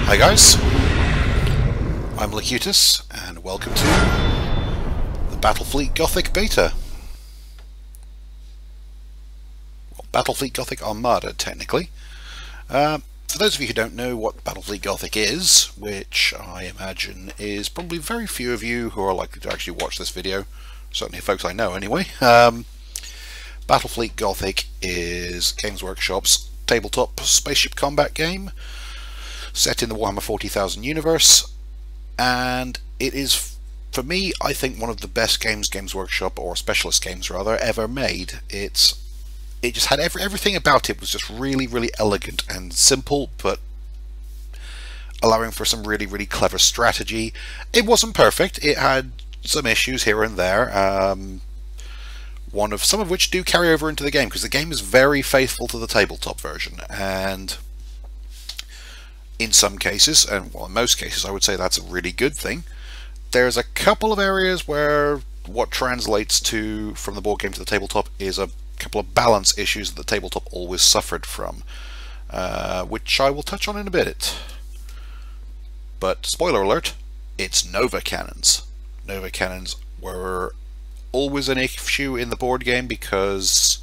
Hi guys, I'm Locutus and welcome to the Battlefleet Gothic Beta. Well, Battlefleet Gothic Armada technically. For those of you who don't know what Battlefleet Gothic is, which I imagine is probably very few of you who are likely to actually watch this video, certainly folks I know anyway. Battlefleet Gothic is Games Workshop's tabletop spaceship combat game set in the Warhammer 40,000 universe, and it is, for me, I think one of the best games Games Workshop, or Specialist Games rather, ever made. It just had everything about it was just really elegant and simple, but allowing for some really clever strategy. It wasn't perfect, it had some issues here and there, some of which do carry over into the game, because the game is very faithful to the tabletop version, and in some cases, and well, in most cases, I would say that's a really good thing. There's a couple of areas where what translates to from the board game to the tabletop is a couple of balance issues that the tabletop always suffered from, which I will touch on in a bit. But spoiler alert, it's Nova cannons. Nova cannons were always an issue in the board game because,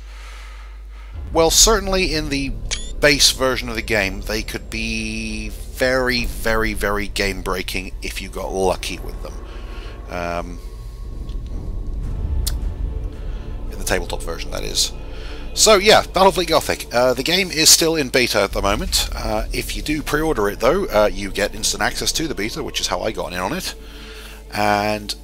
well, certainly in the base version of the game, they could be very game breaking if you got lucky with them. In the tabletop version, that is. So yeah, Battlefleet Gothic. The game is still in beta at the moment. If you do pre-order it though, you get instant access to the beta, which is how I got in on it. And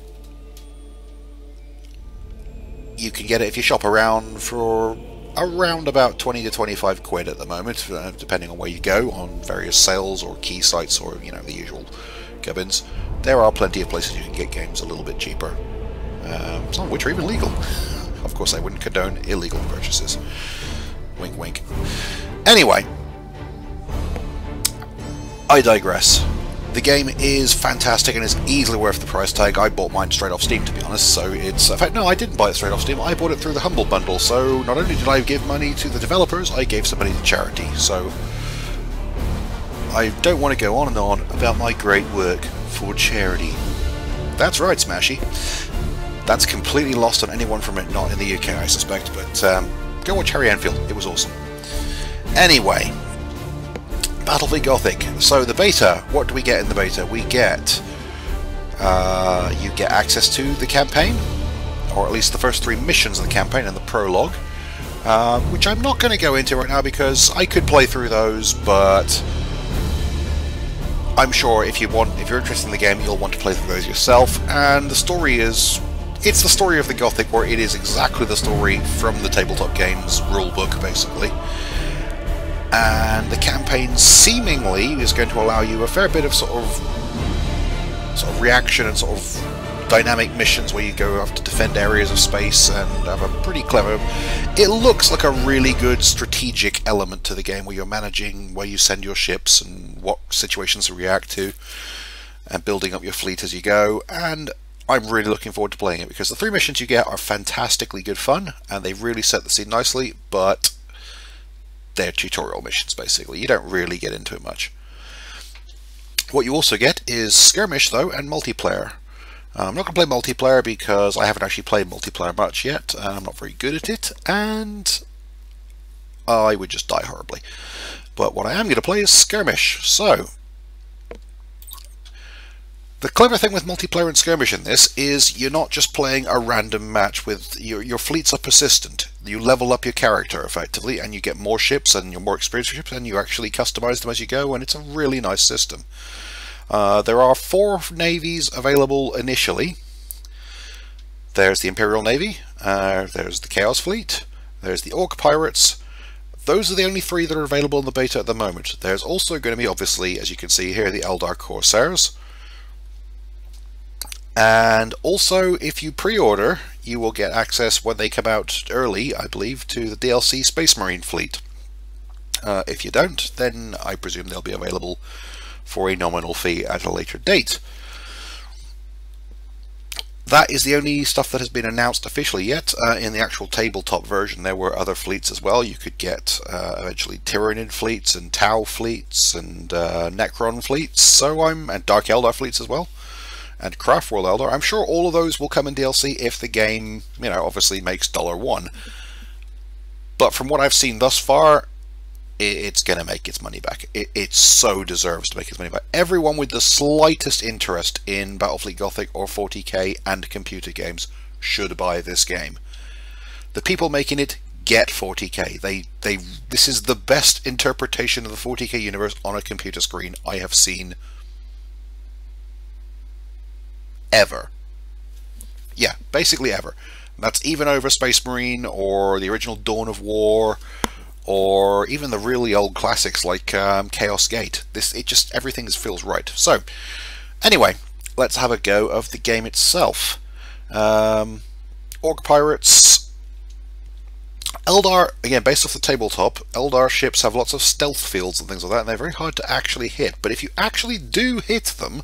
you can get it if you shop around for around about 20 to 25 quid at the moment, depending on where you go, on various sales or key sites, or you know, the usual gubbins. There are plenty of places you can get games a little bit cheaper, some of which are even legal. Of course I wouldn't condone illegal purchases, wink wink. Anyway, I digress. The game is fantastic and is easily worth the price tag. I bought mine straight off Steam, to be honest, so it's... In fact, no, I didn't buy it straight off Steam. I bought it through the Humble Bundle, so not only did I give money to the developers, I gave some money to charity, so I don't want to go on and on about my great work for charity. That's right, Smashy. That's completely lost on anyone from it, not in the UK, I suspect, but go watch Harry Enfield. It was awesome. Anyway, Battlefleet Gothic. So the beta, what do we get in the beta? We get, you get access to the campaign, or at least the first 3 missions of the campaign and the prologue, which I'm not going to go into right now because I could play through those, but I'm sure if you're interested in the game, you'll want to play through those yourself. And the story is, it's the story of the Gothic, where it is exactly the story from the tabletop games rulebook, basically. And the campaign seemingly is going to allow you a fair bit of sort of reaction and sort of dynamic missions where you go have to defend areas of space and have a pretty clever... It looks like a really good strategic element to the game, where you're managing where you send your ships and what situations to react to, and building up your fleet as you go. And I'm really looking forward to playing it, because the 3 missions you get are fantastically good fun, and they really set the scene nicely, but they're tutorial missions, basically. You don't really get into it much. What you also get is skirmish, though, and multiplayer. I'm not going to play multiplayer because I haven't actually played multiplayer much yet, and I'm not very good at it, and I would just die horribly. But what I am going to play is skirmish. So, the clever thing with multiplayer and skirmish in this is you're not just playing a random match with... Your fleets are persistent. You level up your character, effectively, and you get more ships, and you're more experienced ships, and you actually customize them as you go, and it's a really nice system. There are 4 navies available initially. There's the Imperial Navy, there's the Chaos Fleet, there's the Orc Pirates. Those are the only 3 that are available in the beta at the moment. There's also going to be, obviously, as you can see here, the Eldar Corsairs. And also, if you pre-order, you will get access when they come out early, I believe, to the DLC Space Marine fleet. If you don't, then I presume they'll be available for a nominal fee at a later date. that is the only stuff that has been announced officially yet. In the actual tabletop version, there were other fleets as well. You could get eventually Tyranid fleets and Tau fleets and Necron fleets, and Dark Eldar fleets as well, and Craftworld Eldar. I'm sure all of those will come in DLC if the game, obviously makes $1. But from what I've seen thus far, it's going to make its money back. It so deserves to make its money back. Everyone with the slightest interest in Battlefleet Gothic or 40k and computer games should buy this game. The people making it get 40k. This is the best interpretation of the 40k universe on a computer screen I have seen ever. Yeah, basically ever. And that's even over Space Marine or the original Dawn of War, or even the really old classics like Chaos Gate. Everything feels right. So, anyway, let's have a go of the game itself. Orc Pirates. Eldar, again, based off the tabletop, Eldar ships have lots of stealth fields and things like that, and they're very hard to actually hit. But if you actually do hit them,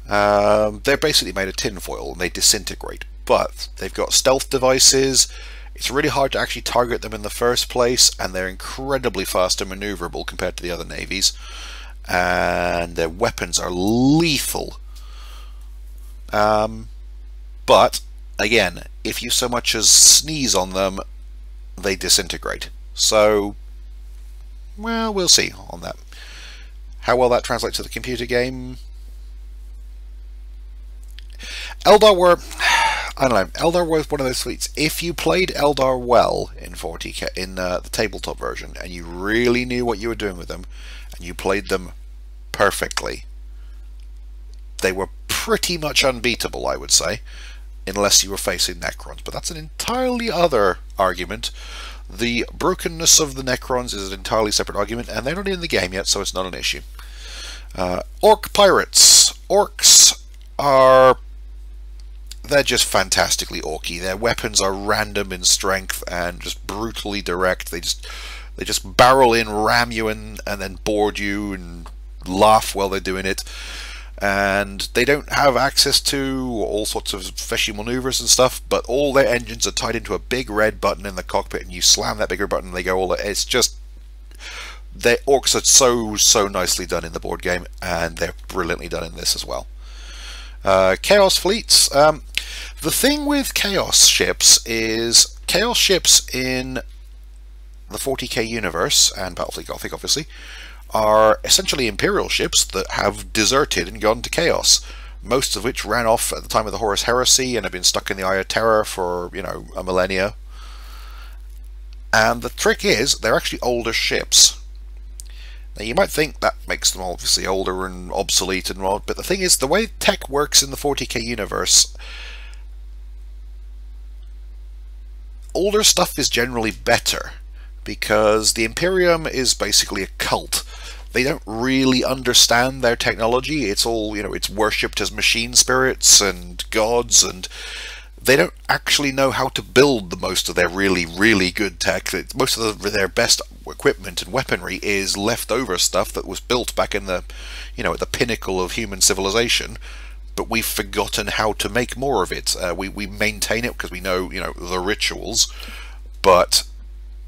they're basically made of tinfoil and they disintegrate. But they've got stealth devices. It's really hard to actually target them in the first place, and they're incredibly fast and maneuverable compared to the other navies, and their weapons are lethal. But again, if you so much as sneeze on them, they disintegrate. So, well, we'll see on that. How well that translates to the computer game. Eldar were, I don't know, Eldar was one of those fleets. If you played Eldar well in 40k, in the tabletop version, and you really knew what you were doing with them, and you played them perfectly, they were pretty much unbeatable, I would say, unless you were facing Necrons. But that's an entirely other argument. The brokenness of the Necrons is an entirely separate argument, and they're not in the game yet, so it's not an issue. Orc Pirates. Orcs are... they're just fantastically orky. Their weapons are random in strength and just brutally direct. They just barrel in, ram you, and then board you and laugh while they're doing it. And they don't have access to all sorts of fishy maneuvers and stuff, but all their engines are tied into a big red button in the cockpit, and you slam that bigger button and they go all... it's just... their orcs are so nicely done in the board game, and they're brilliantly done in this as well. Chaos fleets. The thing with Chaos ships is Chaos ships in the 40k universe, and Battlefleet Gothic obviously, are essentially Imperial ships that have deserted and gone to Chaos, most of which ran off at the time of the Horus Heresy and have been stuck in the Eye of Terror for, a millennia. And the trick is, they're actually older ships. Now, you might think that makes them obviously older and obsolete and all, but the thing is, the way tech works in the 40k universe, older stuff is generally better, because the Imperium is basically a cult. They don't really understand their technology. It's all, it's worshipped as machine spirits and gods, and they don't actually know how to build the most of their really good tech. Most of their best equipment and weaponry is leftover stuff that was built back in the, at the pinnacle of human civilization, but we've forgotten how to make more of it. We maintain it because we know, the rituals, but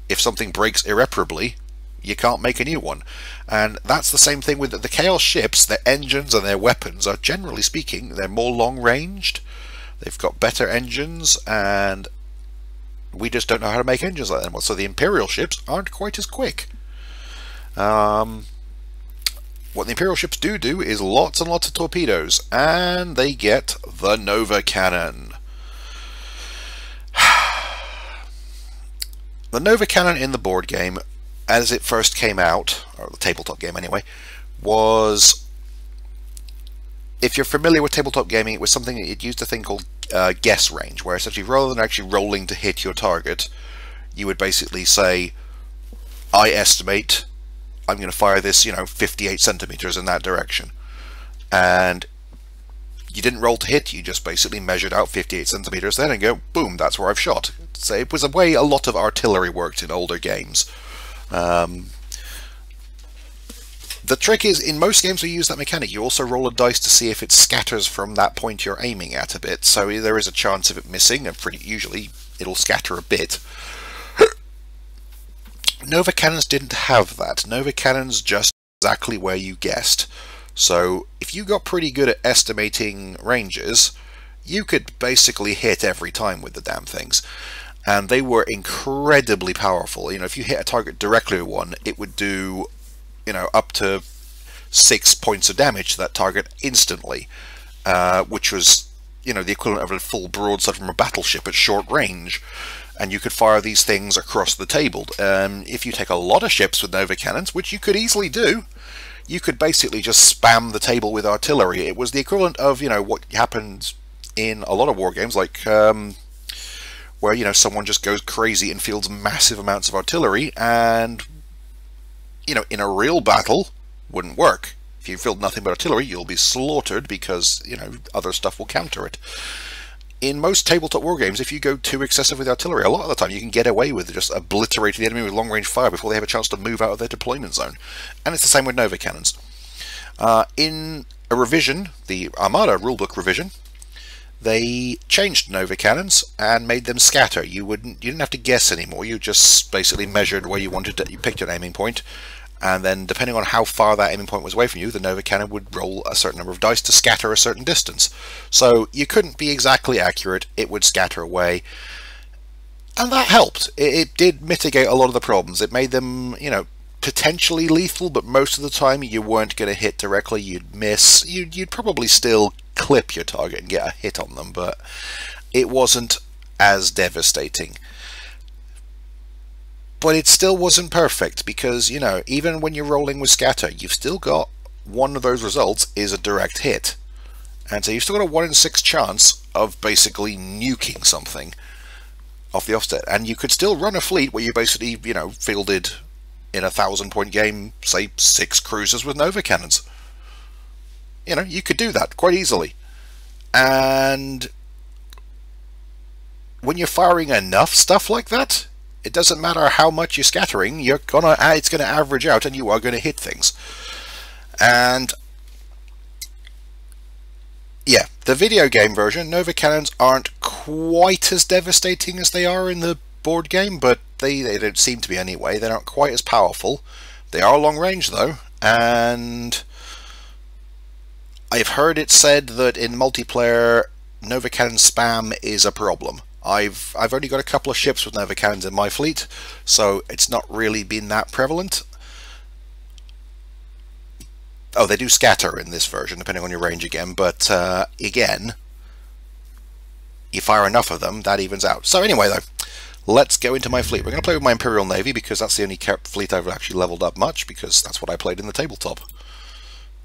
if something breaks irreparably, you can't make a new one. And that's the same thing with the Chaos ships. Their engines and their weapons are, generally speaking, they're more long-ranged. They've got better engines, and we just don't know how to make engines like them. So the Imperial ships aren't quite as quick. What the Imperial ships do is lots and lots of torpedoes, and they get the Nova Cannon. The Nova Cannon in the board game, as it first came out, or the tabletop game anyway, was... if you're familiar with tabletop gaming, it was something that it used a thing called guess range, where essentially rather than actually rolling to hit your target, you would basically say, I estimate I'm going to fire this, 58 centimeters in that direction. And you didn't roll to hit, you just basically measured out 58 centimeters then and go, boom, that's where I've shot. So it was a way a lot of artillery worked in older games. The The trick is, in most games we use that mechanic, you also roll a dice to see if it scatters from that point you're aiming at a bit. So there is a chance of it missing, and usually it'll scatter a bit. Nova Cannons didn't have that. Nova Cannons just exactly where you guessed. So if you got pretty good at estimating ranges, you could basically hit every time with the damn things. And they were incredibly powerful. You know, if you hit a target directly with one, it would do, you know, up to 6 points of damage to that target instantly, which was, you know, the equivalent of a full broadside from a battleship at short range. And you could fire these things across the table. If you take a lot of ships with Nova Cannons, which you could easily do, you could basically just spam the table with artillery. It was the equivalent of, you know, what happens in a lot of war games, like where, you know, someone just goes crazy and fields massive amounts of artillery, and, you know, in a real battle, wouldn't work. If you field nothing but artillery, you'll be slaughtered because, you know, other stuff will counter it. In most tabletop war games, if you go too excessive with artillery, a lot of the time you can get away with just obliterating the enemy with long-range fire before they have a chance to move out of their deployment zone. And it's the same with Nova Cannons. In a revision, the Armada rulebook revision, they changed Nova Cannons and made them scatter. You didn't have to guess anymore. You just basically measured where you wanted to. You picked your aiming point, and then depending on how far that aiming point was away from you, the Nova Cannon would roll a certain number of dice to scatter a certain distance. So you couldn't be exactly accurate, it would scatter away. And that helped. It did mitigate a lot of the problems. It made them, you know, potentially lethal, but most of the time you weren't going to hit directly, you'd miss. You'd probably still clip your target and get a hit on them, but it wasn't as devastating. But it still wasn't perfect, because, you know, even when you're rolling with scatter, you've still got one of those results is a direct hit. And so you've still got a 1 in 6 chance of basically nuking something off the offset. And you could still run a fleet where you basically, you know, fielded in a 1,000-point game, say, 6 cruisers with Nova Cannons. You know, you could do that quite easily. And when you're firing enough stuff like that, it doesn't matter how much you're scattering, it's going to average out and you are going to hit things. And yeah, the video game version, Nova Cannons aren't quite as devastating as they are in the board game, but they don't seem to be anyway. They're not quite as powerful. They are long range though, and I've heard it said that in multiplayer, Nova Cannon spam is a problem. I've only got a couple of ships with Nova Cannons in my fleet, so it's not really been that prevalent. Oh, they do scatter in this version, depending on your range again, but again, you fire enough of them, that evens out. So anyway, though, let's go into my fleet. We're going to play with my Imperial Navy, because that's the only fleet I've actually leveled up much, because that's what I played in the tabletop.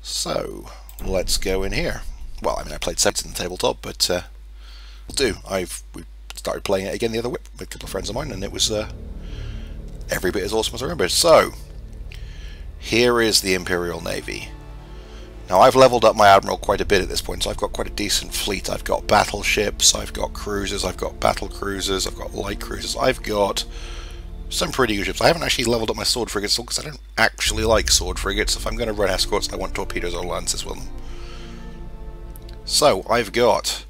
So, let's go in here. Well, I mean, I played sets in the tabletop, but we'll do. We started playing it again the other week with a couple of friends of mine, and it was every bit as awesome as I remember. So, here is the Imperial Navy. Now, I've leveled up my Admiral quite a bit at this point, so I've got quite a decent fleet. I've got battleships, I've got cruisers, I've got battle cruisers, I've got light cruisers, I've got some pretty good ships. I haven't actually leveled up my sword frigates because I don't actually like sword frigates. If I'm going to run escorts, I want torpedoes or lances with them. So, I've got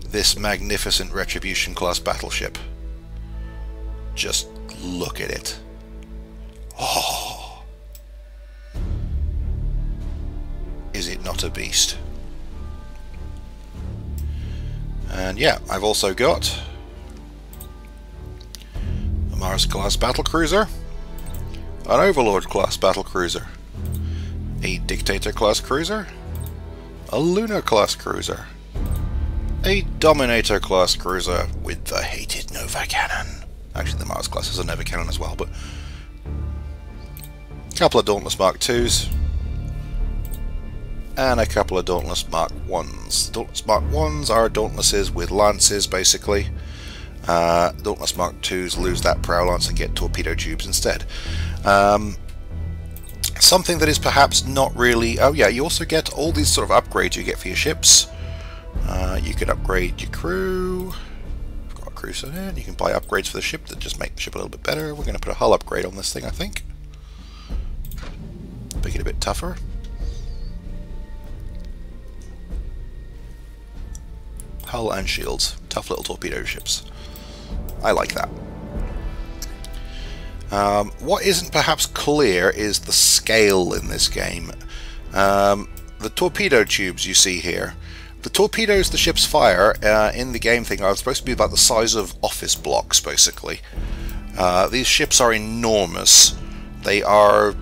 this magnificent Retribution class battleship. Just look at it. Oh! Is it not a beast? And yeah, I've also got a Mars class battlecruiser, an Overlord class battlecruiser, a Dictator class cruiser, a Lunar class cruiser, a Dominator class cruiser with the hated Nova Cannon. Actually, the Mars class is a Nova Cannon as well, but a couple of Dauntless Mark IIs, and a couple of Dauntless Mark 1s. Dauntless Mark 1s are Dauntlesses with lances, basically. Dauntless Mark 2s lose that prow lance and get torpedo tubes instead. Something that is perhaps not really... Oh yeah, you also get all these sort of upgrades you get for your ships. You can upgrade your crew. I've got a cruiser there. You can buy upgrades for the ship that just make the ship a little bit better. We're going to put a hull upgrade on this thing, I think. Make it a bit tougher. Hull and shields. Tough little torpedo ships. I like that. What isn't perhaps clear is the scale in this game. The torpedo tubes you see here. The torpedoes the ships fire in the game thing are supposed to be about the size of office blocks, basically. These ships are enormous. They are,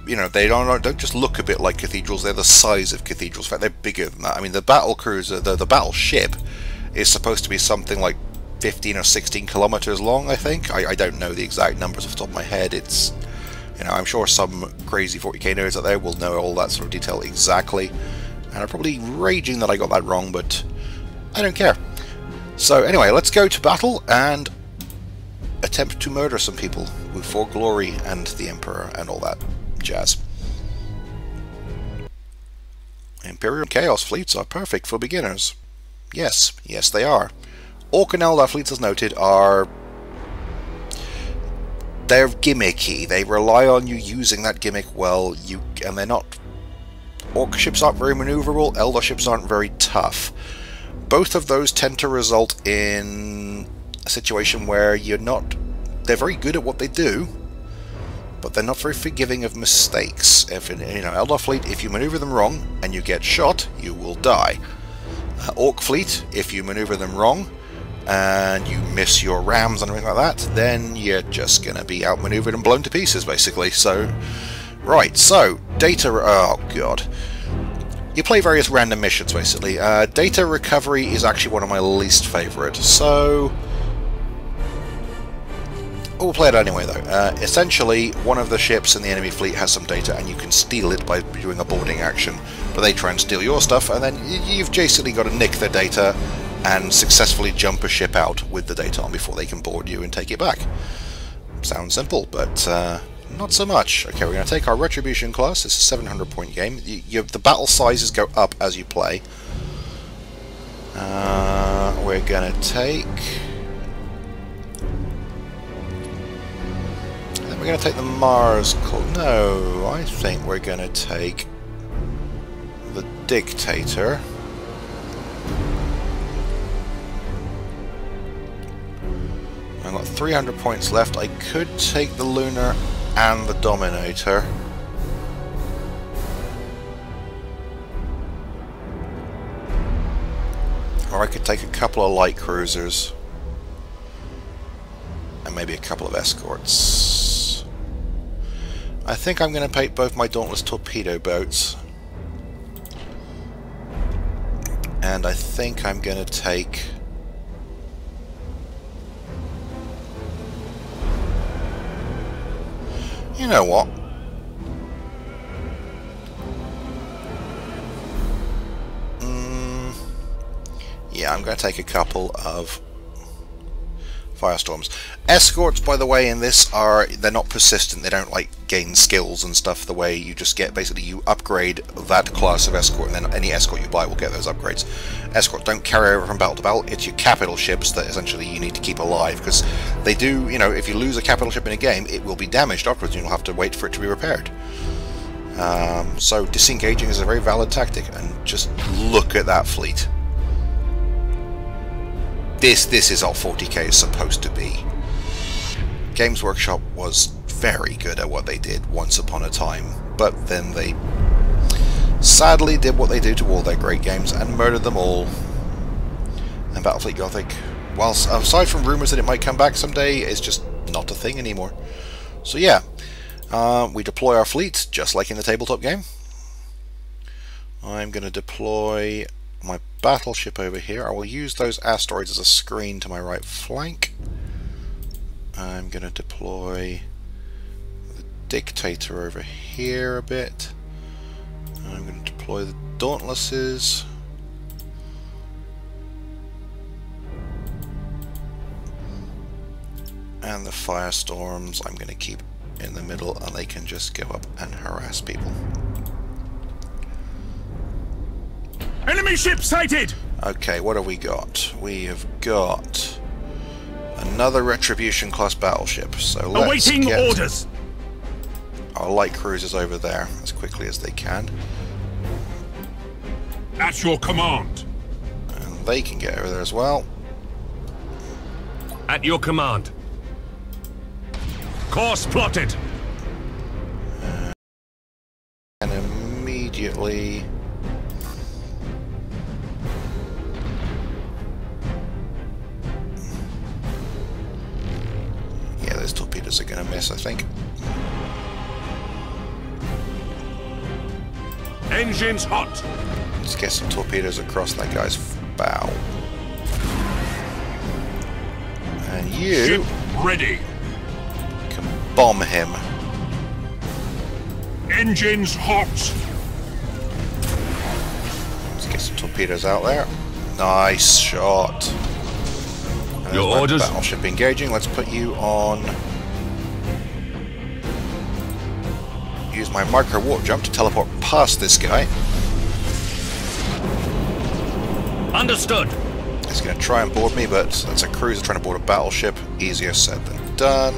you know, they don't just look a bit like cathedrals. They're the size of cathedrals. In fact, they're bigger than that. I mean, the battle cruiser, the battleship, is supposed to be something like 15 or 16 kilometers long, I think. I don't know the exact numbers off the top of my head. It's, you know, I'm sure some crazy 40k nerds out there will know all that sort of detail exactly, and are probably raging that I got that wrong, but I don't care. So anyway, let's go to battle and attempt to murder some people for glory and the Emperor and all that jazz. Imperial Chaos fleets are perfect for beginners. Yes, yes they are. Orc and Eldar fleets, as noted, they're gimmicky. They rely on you using that gimmick well, and they're not... Orc ships aren't very maneuverable, Eldar ships aren't very tough. Both of those tend to result in a situation where they're very good at what they do, but they're not very forgiving of mistakes. If, you know, Eldar fleet, if you maneuver them wrong and you get shot, you will die. Orc fleet, if you maneuver them wrong and you miss your rams and everything like that, then you're just going to be outmaneuvered and blown to pieces, basically. So, right, so, data... oh, God. You play various random missions, basically. Data recovery is actually one of my least favourite, so... we'll play it anyway, though. Essentially, one of the ships in the enemy fleet has some data, and you can steal it by doing a boarding action. But they try and steal your stuff, and then you've basically got to nick their data and successfully jump a ship out with the data on before they can board you and take it back. Sounds simple, but not so much. Okay, we're going to take our Retribution class. It's a 700-point game. The battle sizes go up as you play. We're going to take... we're going to take the Mars... no, I think we're going to take the Dictator. I've got 300 points left. I could take the Lunar and the Dominator. Or I could take a couple of light cruisers. And maybe a couple of escorts. I think I'm going to take both my Dauntless torpedo boats. And I think I'm going to take... you know what? Yeah, I'm going to take a couple of Firestorms. Escorts, by the way, in this they're not persistent. They don't like gain skills and stuff the way you just get. Basically, you upgrade that class of escort, and then any escort you buy will get those upgrades. Escorts don't carry over from battle to battle. It's your capital ships that essentially you need to keep alive, because they do, you know, if you lose a capital ship in a game, it will be damaged afterwards. You'll have to wait for it to be repaired. So disengaging is a very valid tactic, and just look at that fleet. This is all 40k is supposed to be. Games Workshop was very good at what they did once upon a time, but then they sadly did what they do to all their great games and murdered them all. And Battlefleet Gothic, whilst aside from rumours that it might come back someday, is just not a thing anymore. So yeah, we deploy our fleet just like in the tabletop game. I'm going to deploy my battleship over here. I will use those asteroids as a screen to my right flank. I'm going to deploy the Dictator over here a bit. I'm going to deploy the Dauntlesses. And the Firestorms I'm going to keep in the middle, and they can just go up and harass people. Enemy ship sighted! Okay, what have we got? We have got another Retribution class battleship. So let's awaiting orders. our light cruisers over there as quickly as they can. At your command. And they can get over there as well. At your command. Course plotted. And immediately... yeah, those torpedoes are going to miss, I think. Engines hot. Let's get some torpedoes across that guy's bow. And you Ship ready. can bomb him. Engines hot. Let's get some torpedoes out there. Nice shot. And Your there's my orders? battleship engaging. Let's put you on. Use my micro warp jump to teleport past this guy. Understood. He's going to try and board me, but that's a cruiser trying to board a battleship. Easier said than done.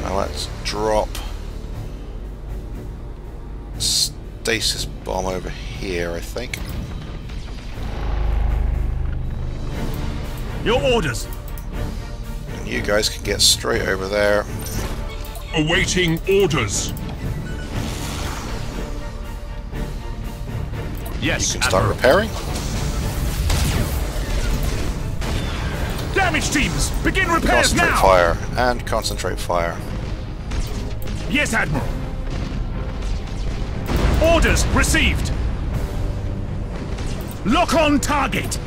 Now let's drop stasis bomb over here, I think. Your orders. And you guys can get straight over there. Awaiting orders. Yes, You can start repairing. Damage teams, begin repairs Concentrate now. fire and concentrate fire. Yes, Admiral. Orders received. Lock on target.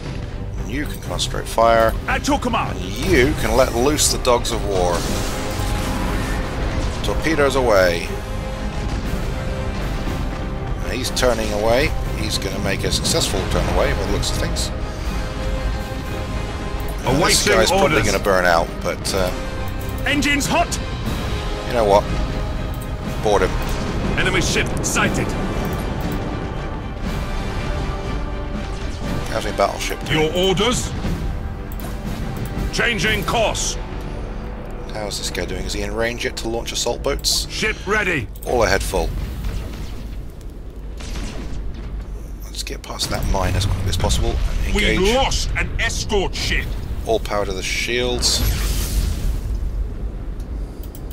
And you can concentrate fire. At your command. You can let loose the dogs of war. Torpedoes away. He's turning away. He's going to make a successful turn away by the looks of things. This guy's probably going to burn out, but Engines hot. you know what? Board him. Enemy ship sighted. How's my battleship doing? Your orders. Changing course. How's this guy doing? Is he in range yet to launch assault boats? Ship ready. All ahead full. Let's get past that mine as quickly as possible. Engage. We lost an escort ship. All power to the shields.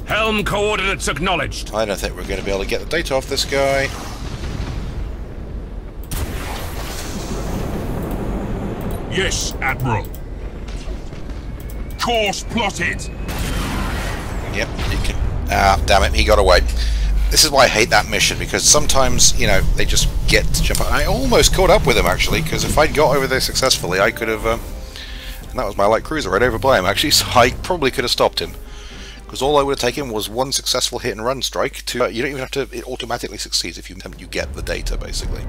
Helm coordinates acknowledged. I don't think we're going to be able to get the data off this guy. Yes, Admiral. Course plotted. Yep, you can. Ah, damn it, he got away. This is why I hate that mission, because sometimes, you know, they just get to jump out. I almost caught up with him, actually, because if I'd got over there successfully, I could have... and that was my light cruiser right over by him, actually, so I probably could have stopped him. Because all I would have taken was one successful hit-and-run strike to... you don't even have to... it automatically succeeds if you get the data, basically.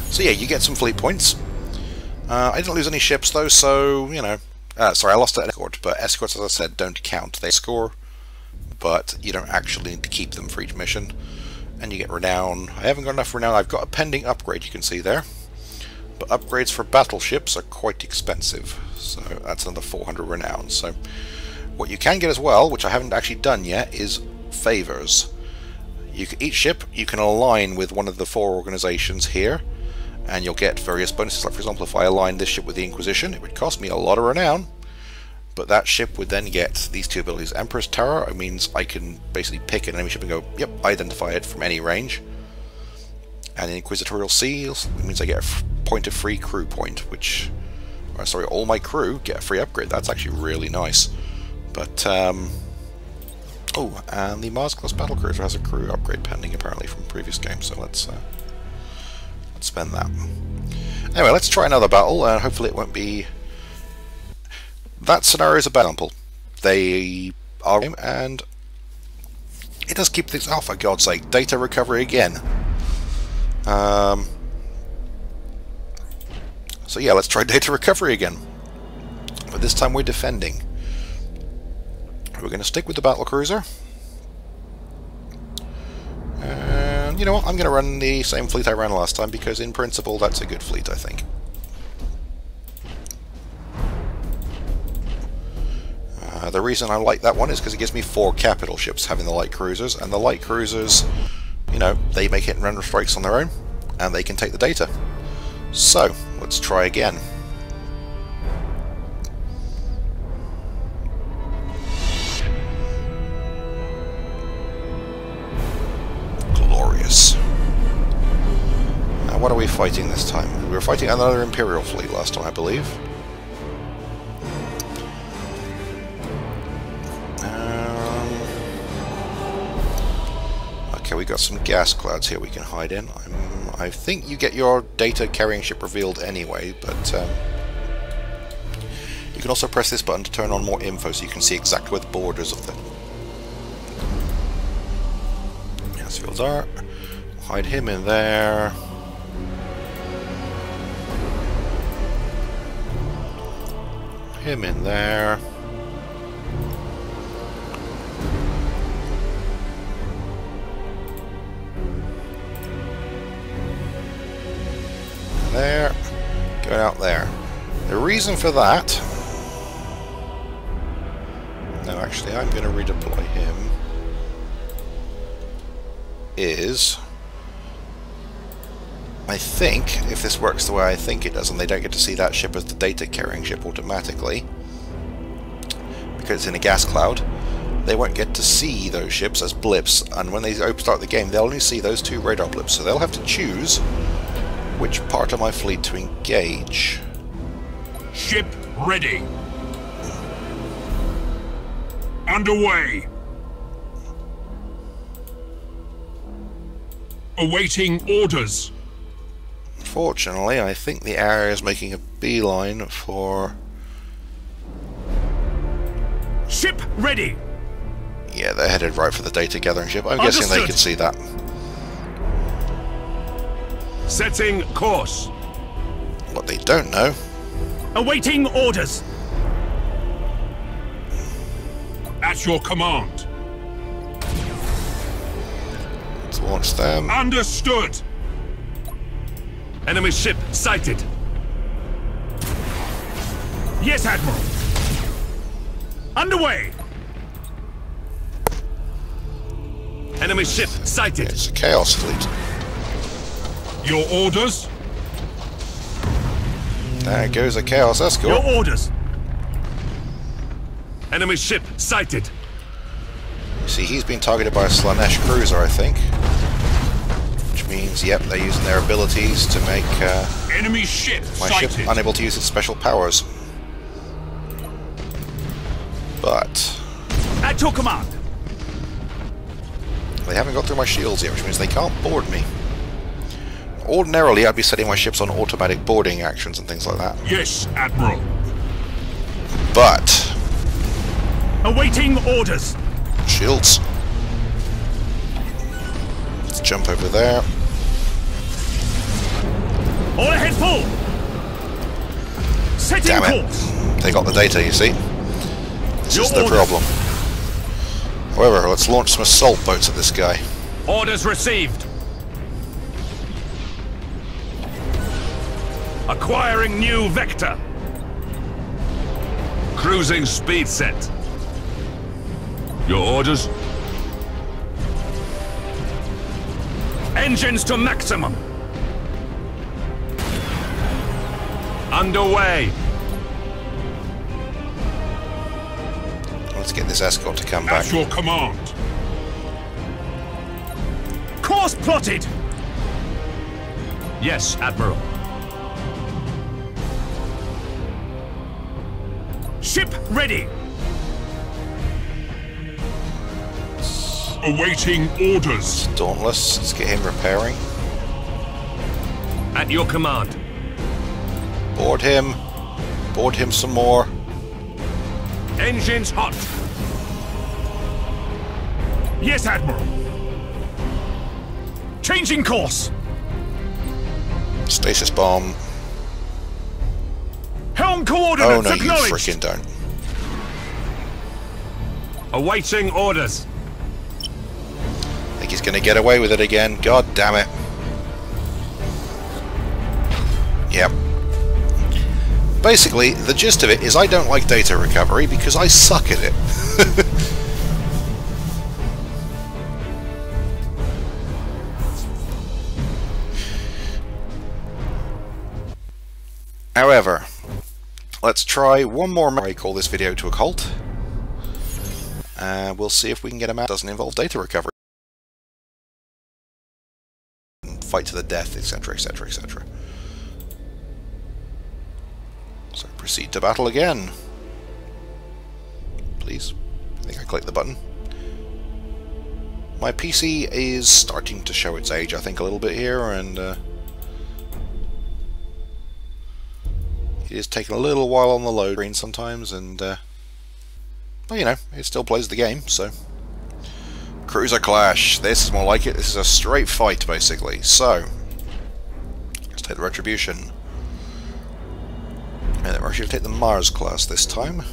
So yeah, you get some fleet points. I didn't lose any ships, though, so, you know... sorry, I lost an escort, but escorts, as I said, don't count. They score, but you don't actually need to keep them for each mission. And you get renown. I haven't got enough renown. I've got a pending upgrade, you can see there. But upgrades for battleships are quite expensive. So that's another 400 renown. So what you can get as well, which I haven't actually done yet, is favors. Each ship you can align with one of the 4 organizations here, and you'll get various bonuses. Like, for example, if I align this ship with the Inquisition, it would cost me a lot of renown, but that ship would then get these 2 abilities. Emperor's Terror, it means I can basically pick an enemy ship and go, yep, identify it from any range. And Inquisitorial Seals, it means I get a point of free crew point, which, or sorry, all my crew get a free upgrade. That's actually really nice. But, oh, and the Mars-class battlecruiser has a crew upgrade pending, apparently, from previous games, so let's spend that. Anyway, let's try another battle, and hopefully it won't be... That scenario is a bad example. They are... and it does keep things... oh, for God's sake, data recovery again. So yeah, let's try data recovery again. But this time we're defending. We're going to stick with the battlecruiser. And you know what, I'm going to run the same fleet I ran last time, because in principle that's a good fleet, I think. the reason I like that one is because it gives me 4 capital ships having the light cruisers, and the light cruisers, you know, they make hit and run strikes on their own, and they can take the data. So, let's try again. Glorious. Now, what are we fighting this time? We were fighting another Imperial fleet last time, I believe. Okay, we got some gas clouds here we can hide in. I think you get your data carrying ship revealed anyway, but you can also press this button to turn on more info so you can see exactly where the borders of the gas fields are. Hide him in there. Him in there. There, going out there. The reason for that... No, actually, I'm going to redeploy him. Is... I think, if this works the way I think it does, and they don't get to see that ship as the data-carrying ship automatically, because it's in a gas cloud, they won't get to see those ships as blips, and when they start the game, they'll only see those 2 radar blips, so they'll have to choose which part of my fleet to engage. Ship ready. Underway. Awaiting orders. Unfortunately, I think the area is making a beeline for... Ship ready. Yeah, they're headed right for the data gathering ship. I'm guessing they can see that. Setting course. What they don't know... Awaiting orders. At your command. Let's launch them. Understood. Enemy ship sighted. Yes, Admiral. Underway. Enemy ship sighted. It's a Chaos fleet. Your orders? There goes a Chaos escort. Your orders. Enemy ship sighted. See, he's been targeted by a Slanesh cruiser, I think. Which means, yep, they're using their abilities to make enemy ship my sighted. ship unable to use its special powers. But... At your command. They haven't got through my shields yet, which means they can't board me. Ordinarily, I'd be setting my ships on automatic boarding actions and things like that. Yes, Admiral. But... Awaiting orders. Shields. Let's jump over there. All ahead full. Setting Damn it. course. They got the data, you see. This is the problem. However, let's launch some assault boats at this guy. Orders received. Acquiring new vector. Cruising speed set. Your orders? Engines to maximum. Underway. Let's get this escort to come back. At your command. Course plotted. Yes, Admiral. Ship ready. Awaiting orders. Dauntless, let's get him repairing. At your command. Board him. Board him some more. Engines hot. Yes, Admiral. Changing course. Stasis bomb. Helm coordinates Oh no, you acknowledged. freaking don't. Awaiting orders. I think he's going to get away with it again. God damn it. Yep. Basically, the gist of it is I don't like data recovery because I suck at it. However, let's try one more. I call this video to a halt. We'll see if we can get a map that doesn't involve data recovery. Fight to the death, etc, etc, etc. So proceed to battle again. Please. I think I clicked the button. My PC is starting to show its age, I think, a little bit here, and it is taking a little while on the load screen sometimes, and well, you know, it still plays the game, so. Cruiser Clash. This is more like it. This is a straight fight, basically. So, let's take the Retribution. And then we're actually going to take the Mars class this time.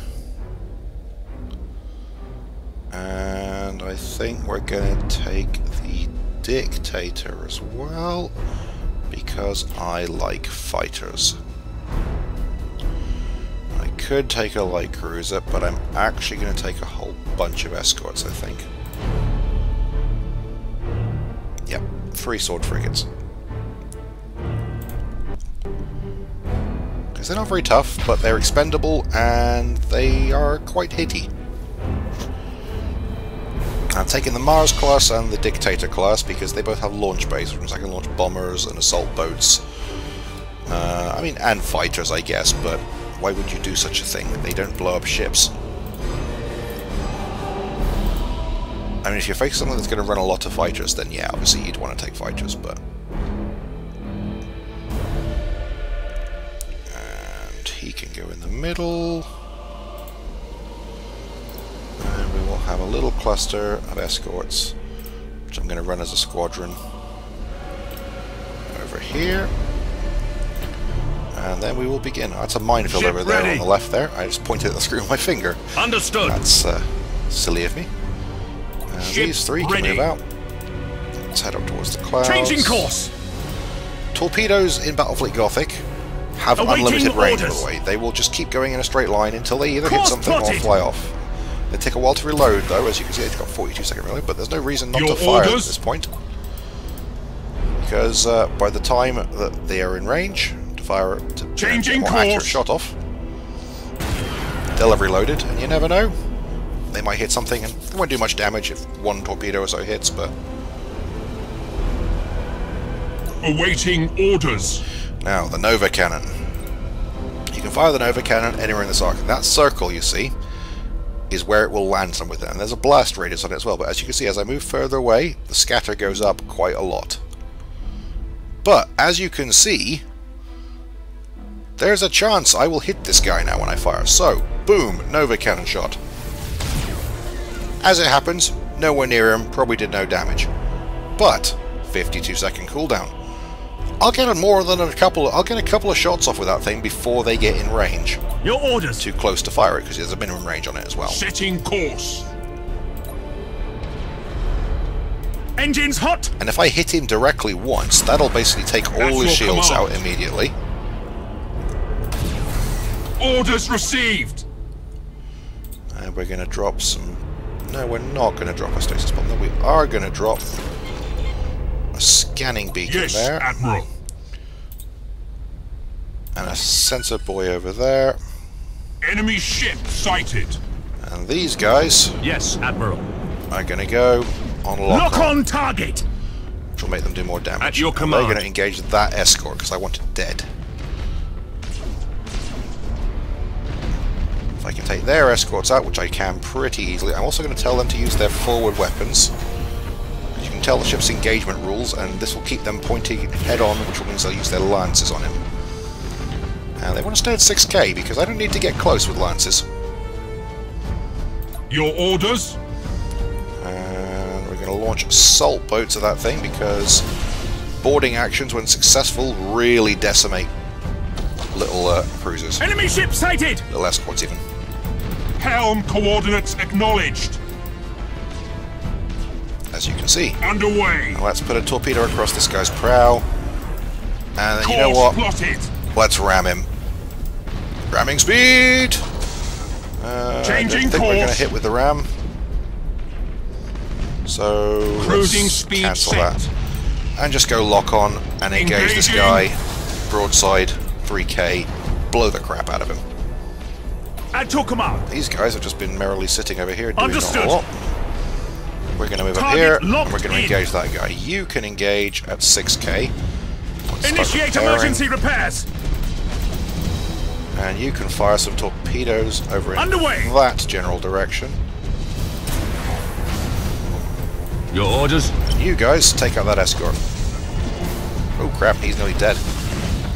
And I think we're going to take the Dictator as well, because I like fighters. I could take a light cruiser, but I'm actually going to take a whole bunch of escorts, I think. Yep, 3 sword frigates. Because they're not very tough, but they're expendable and they are quite hitty. I'm taking the Mars class and the Dictator class because they both have launch bays, which means I can launch bombers and assault boats. I mean, and fighters, I guess, but why would you do such a thing? They don't blow up ships. I mean, if you're facing something that's going to run a lot of fighters, then yeah, obviously you'd want to take fighters, but... And he can go in the middle. And we will have a little cluster of escorts, which I'm going to run as a squadron. Over here. And then we will begin. That's a minefield Ship over there ready. on the left there. I just pointed at the screen with my finger. Understood. That's silly of me. These 3 can move out. Let's head up towards the clouds. Changing course. Torpedoes in Battlefleet Gothic have Awaiting unlimited range, by orders. the way. They will just keep going in a straight line until they either hit Course something or plotted. fly off. They take a while to reload, though. As you can see, they've got 42-second reload, but there's no reason not Your to fire orders. at this point. Because by the time that they are in range to fire to Changing get a more accurate course. shot off, they'll have reloaded, and you never know. They might hit something, and they won't do much damage if 1 torpedo or so hits, but... Awaiting orders. Now, the Nova Cannon. You can fire the Nova Cannon anywhere in this arc. That circle, you see, is where it will land somewhere there. And there's a blast radius on it as well, but as you can see, as I move further away, the scatter goes up quite a lot. But, as you can see, there's a chance I will hit this guy now when I fire. So, boom, Nova Cannon shot. As it happens, nowhere near him, probably did no damage. But, 52-second cooldown. I'll get I'll get a couple of shots off with that thing before they get in range. Your orders. Too close to fire it, because there's a minimum range on it as well. Setting course. Engines hot. And if I hit him directly once, that'll basically take all That's his your shields command. out immediately. Orders received. And we're going to drop some... No, we're not going to drop a stasis bomb. No, we are going to drop a scanning beacon Yes, there. Admiral. And a sensor buoy over there. Enemy ship sighted. And these guys Yes, Admiral. are going to go on Lock lock-on, on target. which will make them do more damage. At your And command. they're going to engage that escort, because I want it dead. If I can take their escorts out, which I can pretty easily, I'm also going to tell them to use their forward weapons. You can tell the ship's engagement rules, and this will keep them pointing head-on, which means they'll use their lances on him. And they want to stay at 6k, because I don't need to get close with lances. Your orders. And we're going to launch assault boats at that thing, because boarding actions, when successful, really decimate little cruisers. Enemy ship sighted. Little escorts, even. Helm coordinates acknowledged. As you can see. Underway. Now let's put a torpedo across this guy's prow. And then, Course you know what? plotted. Let's ram him. Ramming speed! Changing I don't think we're going to course. hit with the ram. So Cruising let's speed cancel set. that. And just go lock on and engage this Engaging. guy. Broadside, 3k, blow the crap out of him. At your command. These guys have just been merrily sitting over here doing Understood. not a lot. We're going to move up Target here, and locked we're going to in. engage that guy. You can engage at 6k. Let's start Initiate repairing. emergency repairs. And you can fire some torpedoes over in Underway. that general direction. Your orders. You guys take out that escort. Oh crap, he's nearly dead.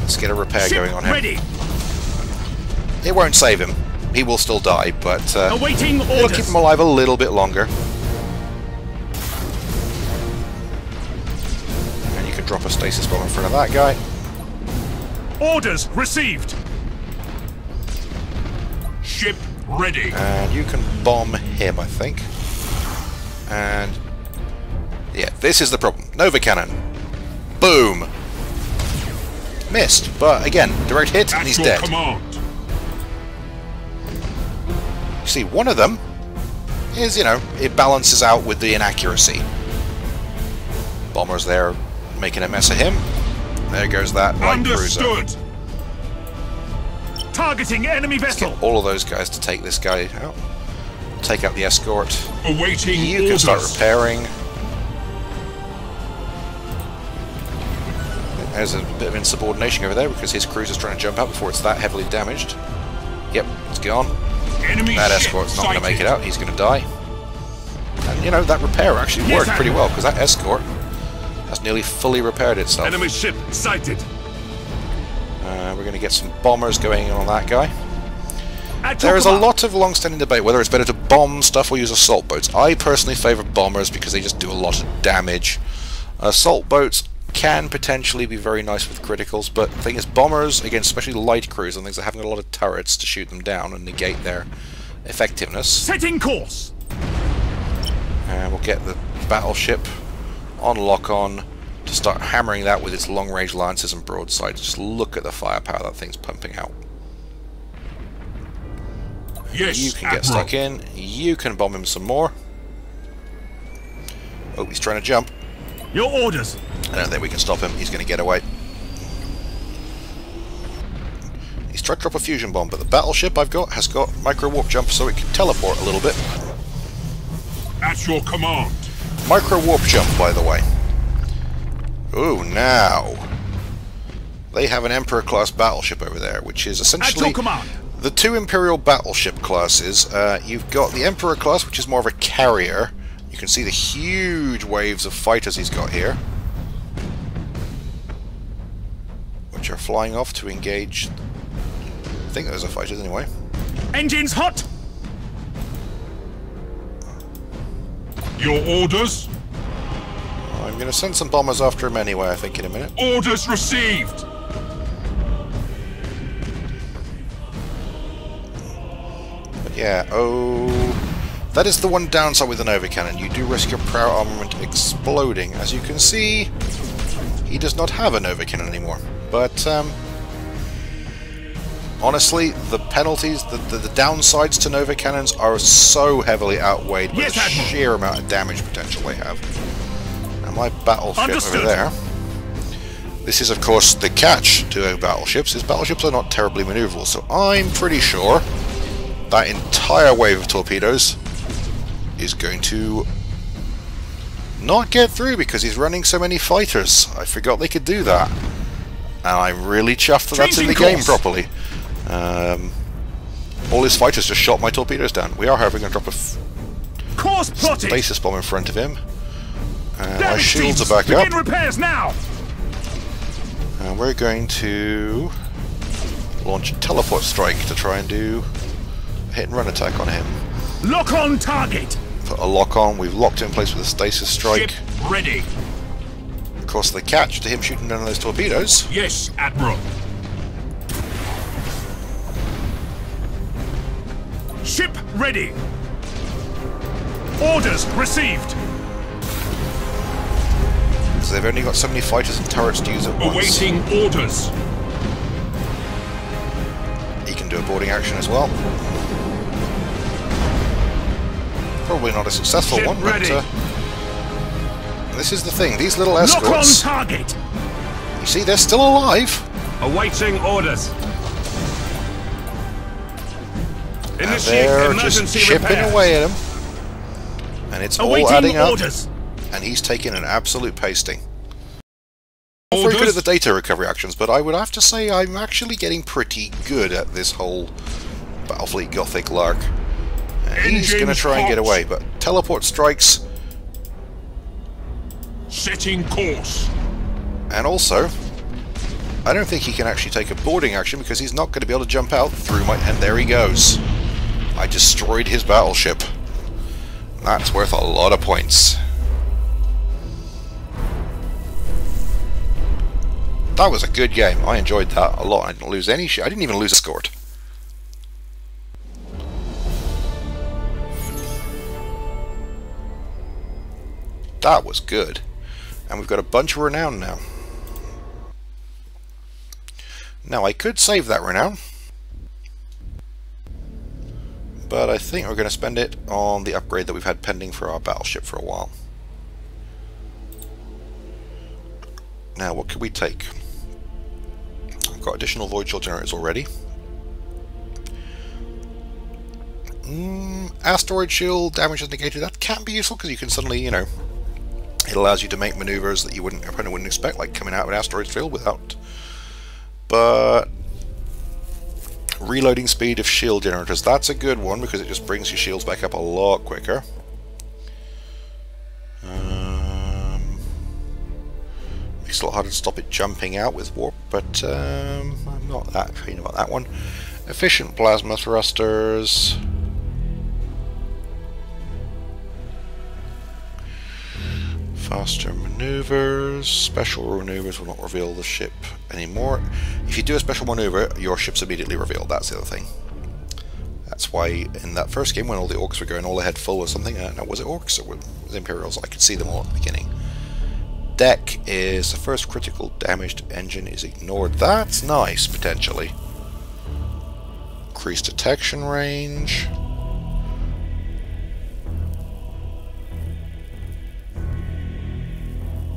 Let's get a repair Ship going on him. ready. It won't save him. He will still die, but Awaiting it'll keep orders. him alive a little bit longer. And you can drop a stasis bomb in front of that guy. Orders received. Ship ready. And you can bomb him, I think. And yeah, this is the problem. Nova Cannon. Boom. Missed, but again, direct hit and At he's your dead. command. You see, one of them is, you know, it balances out with the inaccuracy. Bomber's there making a mess of him. There goes that light cruiser. Understood. Targeting enemy Let's vessel. get all of those guys to take this guy out. Take out the escort. Awaiting You can orders. start repairing. There's a bit of insubordination over there because his cruiser's trying to jump out before it's that heavily damaged. Yep, it's gone. Enemy That ship escort's not going to make sighted. it out. He's going to die. And, you know, that repair actually Yes, worked pretty Admiral. well because that escort has nearly fully repaired itself. Enemy ship sighted. We're going to get some bombers going on that guy. At your There is a command. lot of long-standing debate whether it's better to bomb stuff or use assault boats. I personally favour bombers because they just do a lot of damage. Assault boats can potentially be very nice with criticals, but the thing is, bombers, again, especially light crews and things, are having a lot of turrets to shoot them down and negate their effectiveness. Setting course. And we'll get the battleship on lock-on to start hammering that with its long-range lances and broadsides. Just look at the firepower that thing's pumping out. Yes, You can get Admiral. stuck in. You can bomb him some more. Oh, he's trying to jump. Your orders. I don't think we can stop him. He's going to get away. He's tried to drop a fusion bomb, but the battleship I've got has got micro warp jump, so it can teleport a little bit. At your command. Micro warp jump, by the way. Ooh, now they have an Emperor class battleship over there, which is At essentially your command. the two Imperial battleship classes. You've got the Emperor class, which is more of a carrier. You can see the huge waves of fighters he's got here, which are flying off to engage. I think those are fighters anyway. Engines hot. Your orders. I'm going to send some bombers after him anyway, I think, in a minute. Orders received. But yeah, that is the one downside with the Nova Cannon. You do risk your power armament exploding. As you can see, he does not have a Nova Cannon anymore. But, honestly, the penalties, the downsides to Nova Cannons are so heavily outweighed by Yes, the Admiral. sheer amount of damage potential they have. Now, my battleship Understood. over there, this is, of course, the catch to battleships, is battleships are not terribly maneuverable, so I'm pretty sure that entire wave of torpedoes is going to not get through because he's running so many fighters. I forgot they could do that. And I'm really chuffed that that's in the Changing game course. properly. All his fighters just shot my torpedoes down. We are, however, going to drop a Course plotted. stasis bomb in front of him. And our Damage shields teams, are back begin up. repairs now. And we're going to launch a teleport strike to try and do a hit and run attack on him. Lock on target. Put a lock on. We've locked it in place with a stasis strike. Ship ready. Of course, the catch to him shooting down those torpedoes. Yes, Admiral. Ship ready. Orders received. So they've only got so many fighters and turrets to use at once. Awaiting orders. He can can do a boarding action as well. Probably not a successful Ship one, ready. but this is the thing. These little escorts, Lock on target. you see, they're still alive. Awaiting orders. And Initiate they're just emergency chipping repairs. away at him. And it's all Awaiting adding up. orders. And he's taking an absolute pasting. I'm not very good at the data recovery actions, but I would have to say I'm actually getting pretty good at this whole Battlefleet Gothic lark. And he's going to try and get away, but teleport strikes. Setting course. And also, I don't think he can actually take a boarding action because he's not going to be able to jump out through my... And there he goes. I destroyed his battleship. That's worth a lot of points. That was a good game. I enjoyed that a lot. I didn't lose any shit. I didn't even lose a score. That was good. And we've got a bunch of renown now. Now I could save that renown, but I think we're going to spend it on the upgrade that we've had pending for our battleship for a while. Now what could we take? I've got additional void shield generators already. Asteroid shield damage is negated. That can be useful because you can suddenly, you know, it allows you to make maneuvers that your opponent wouldn't expect, like coming out of an asteroid field without. But reloading speed of shield generators, that's a good one because it just brings your shields back up a lot quicker. Makes it a lot harder to stop it jumping out with warp, but I'm not that keen about that one. Efficient plasma thrusters. Faster maneuvers. Special maneuvers will not reveal the ship anymore. If you do a special maneuver, your ship's immediately revealed. That's the other thing. That's why in that first game, when all the orcs were going all ahead full or something, no, was it orcs or was it Imperials? I could see them all at the beginning. Deck is the first critical damaged engine is ignored. That's nice, potentially. Increased detection range.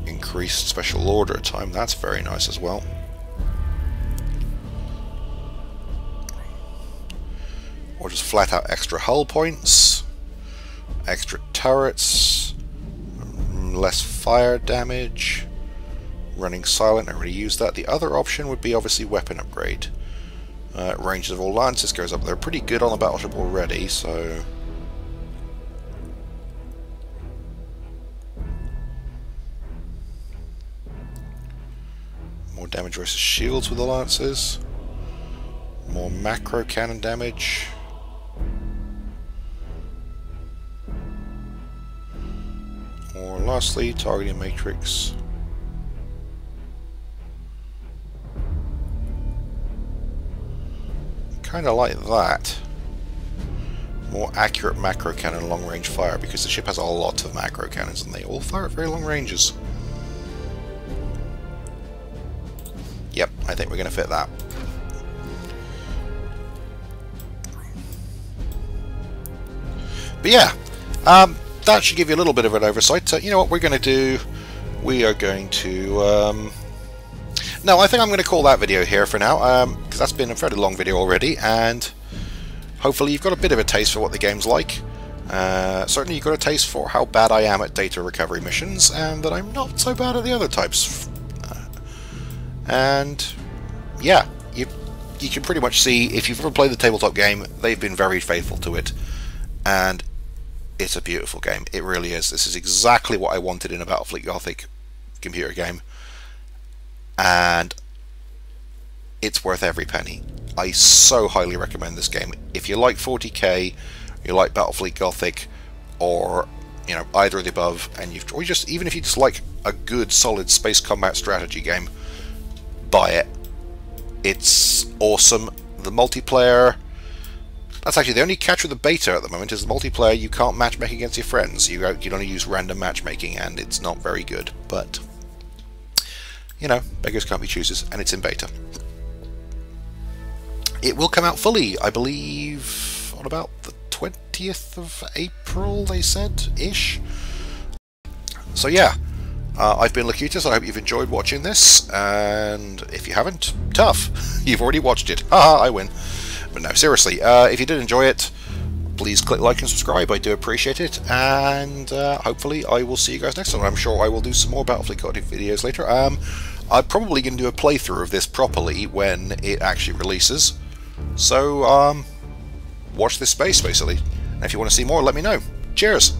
Increased special order time, that's very nice as well. Or just flat out extra hull points, extra turrets, less fire damage, running silent, I already used that. The other option would be obviously weapon upgrade. Ranges of all lances goes up. They're pretty good on the battleship already, so... More damage versus shields with the lances. More macro cannon damage. Or lastly, targeting matrix. Kind of like that. More accurate macro cannon long range fire because the ship has a lot of macro cannons and they all fire at very long ranges. Yep, I think we're going to fit that. But yeah, that should give you a little bit of an oversight. So, you know what we're going to do? We are going to... No, I think I'm going to call that video here for now, because that's been a fairly long video already, and hopefully you've got a bit of a taste for what the game's like. Certainly you've got a taste for how bad I am at data recovery missions, and that I'm not so bad at the other types. And yeah, you can pretty much see, if you've ever played the tabletop game, they've been very faithful to it, and it's a beautiful game. It really is. This is exactly what I wanted in a Battlefleet Gothic computer game, and it's worth every penny. I so highly recommend this game. If you like 40k, you like Battlefleet Gothic, or you know, either of the above, and or just even if you just like a good solid space combat strategy game, buy it. It's awesome. The multiplayer, that's actually the only catch with the beta at the moment, is the multiplayer you can't matchmake against your friends. You can only use random matchmaking, and it's not very good, but you know, beggars can't be choosers, and it's in beta. It will come out fully, I believe, on about the 20th of April, they said-ish. So yeah, I've been Locutus. I hope you've enjoyed watching this, and if you haven't, tough. You've already watched it. Haha, I win. But no, seriously, if you did enjoy it, please click like and subscribe. I do appreciate it, and hopefully I will see you guys next time. I'm sure I will do some more Battlefleet Gothic videos later. I'm probably going to do a playthrough of this properly when it actually releases. So, watch this space, basically. And if you want to see more, let me know. Cheers!